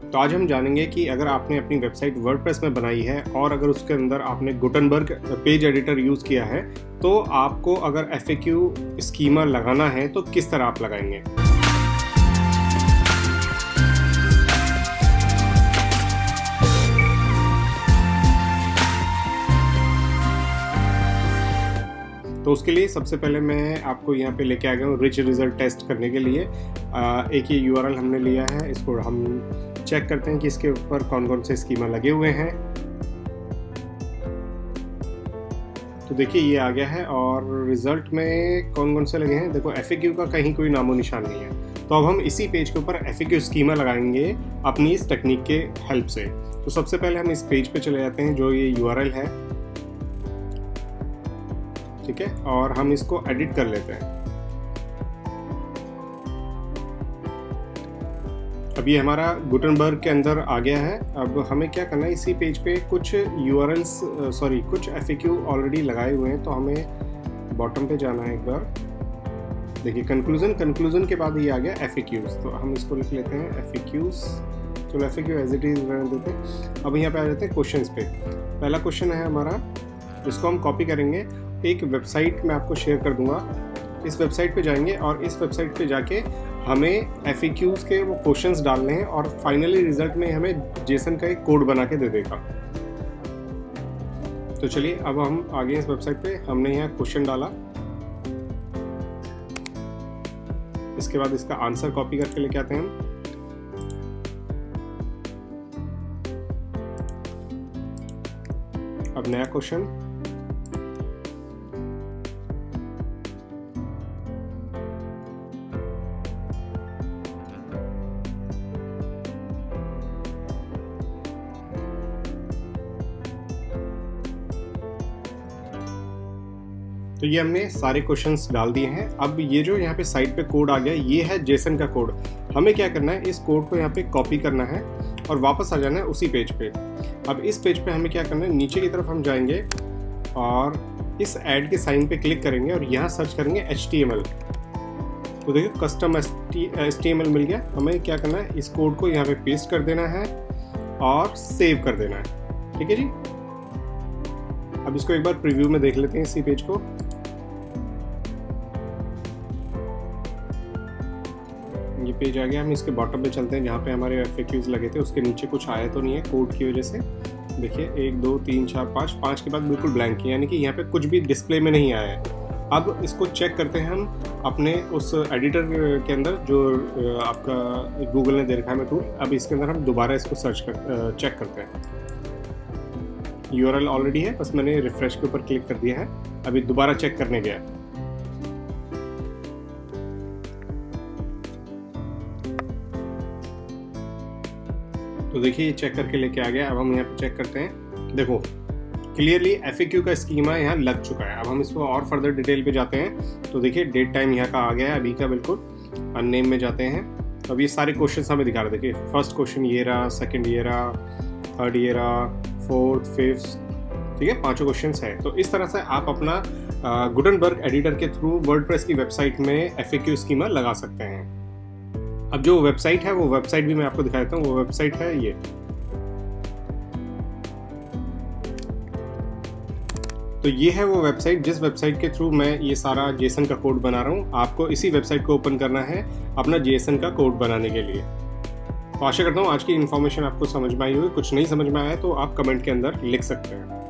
तो आज हम जानेंगे कि अगर आपने अपनी वेबसाइट वर्डप्रेस में बनाई है और अगर उसके अंदर आपने गुटनबर्ग पेज एडिटर यूज़ किया है तो आपको अगर FAQ स्कीमा लगाना है तो किस तरह आप लगाएंगे। तो उसके लिए सबसे पहले मैं आपको यहाँ पे लेके आ गया हूँ रिच रिजल्ट टेस्ट करने के लिए। एक ये URL हमने लिया है, इसको हम चेक करते हैं कि इसके ऊपर कौन कौन से स्कीमा लगे हुए हैं। तो देखिए ये आ गया है और रिजल्ट में कौन कौन से लगे हैं। देखो FAQ का कहीं कोई नामो निशान नहीं है। तो अब हम इसी पेज के ऊपर FAQ स्कीमा लगाएंगे अपनी इस टेक्निक के हेल्प से। तो सबसे पहले हम इस पेज पे चले जाते हैं जो ये URL है, ठीक है, और हम इसको एडिट कर लेते हैं। अब ये हमारा गुटनबर्ग के अंदर आ गया है। अब हमें क्या करना है, इसी पेज पे कुछ कुछ FAQ ऑलरेडी लगाए हुए हैं, तो हमें बॉटम पे जाना है एक बार। देखिए कंक्लूजन के बाद ये आ गया FAQs, तो हम इसको लिख लेते हैं FAQs। चलो FAQ एज इट इज रहने देते हैं। अब यहाँ पे आ जाते हैं क्वेश्चंस पे। पहला क्वेश्चन है हमारा, इसको हम कॉपी करेंगे, एक वेबसाइट मैं आपको शेयर कर दूंगा। इस वेबसाइट पे जाएंगे और इस वेबसाइट पे जाके हमें FAQs के वो क्वेश्चंस डालने हैं और फाइनली रिजल्ट में हमें जेसन का एक कोड बना के दे देगा। तो चलिए अब हम आगे इस वेबसाइट पे, हमने यहाँ क्वेश्चन डाला, इसके बाद इसका आंसर कॉपी करके लेके आते हैं हम। अब नया क्वेश्चन, तो ये हमने सारे क्वेश्चंस डाल दिए हैं। अब ये जो यहाँ पे साइड पे कोड आ गया, ये है जेसन का कोड। हमें क्या करना है, इस कोड को यहाँ पे कॉपी करना है और वापस आ जाना है उसी पेज पे। अब इस पेज पे हमें क्या करना है, नीचे की तरफ हम जाएंगे और इस ऐड के साइन पे क्लिक करेंगे और यहाँ सर्च करेंगे HTML। तो देखिए कस्टम HTML मिल गया। हमें क्या करना है, इस कोड को यहाँ पे पेस्ट कर देना है और सेव कर देना है, ठीक है जी। अब इसको एक बार प्रीव्यू में देख लेते हैं इसी पेज को। ये पेज आ गया। हम इसके बॉटम पे चलते हैं जहाँ पे हमारे FAQs लगे थे, उसके नीचे कुछ आया तो नहीं है कोड की वजह से। देखिए 1 2 3 4 5 के बाद बिल्कुल ब्लैंक है, यानी कि यहाँ पे कुछ भी डिस्प्ले में नहीं आया है। अब इसको चेक करते हैं हम अपने उस एडिटर के अंदर जो आपका गूगल ने दे रखा है टूल। अब इसके अंदर हम दोबारा इसको चेक करते हैं। URL ऑलरेडी है, बस मैंने रिफ्रेश के ऊपर क्लिक कर दिया है। अभी दोबारा चेक करने गया। तो देखिए ये चेक करके लेके आ गया। अब हम यहाँ पे चेक करते हैं। देखो क्लियरली FAQ का स्कीमा यहाँ लग चुका है। अब हम इसको और फर्दर डिटेल पे जाते हैं। तो देखिए डेट टाइम यहाँ का आ गया है अभी का, बिल्कुल अननेम में जाते हैं। अब ये सारे क्वेश्चन हमें दिखा रहे। देखिए फर्स्ट क्वेश्चन ये रहा, सेकंड ये रहा, थर्ड ये रहा, फोर्थ, फिफ्थ, ठीक है, 5 क्वेश्चंस है। तो इस तरह से आप अपना गुटनबर्ग एडिटर के थ्रू वर्डप्रेस की वेबसाइट में FAQ स्कीमा लगा सकते हैं। अब जो वेबसाइट है वो वेबसाइट भी मैं आपको दिखा देता हूँ। वो वेबसाइट है ये। तो ये है वो वेबसाइट जिस वेबसाइट के थ्रू मैं ये सारा जेसन का कोड बना रहा हूँ। आपको इसी वेबसाइट को ओपन करना है अपना जेसन का कोड बनाने के लिए। तो आशा करता हूँ आज की इन्फॉर्मेशन आपको समझ में आई होगी। कुछ नहीं समझ में आया तो आप कमेंट के अंदर लिख सकते हैं।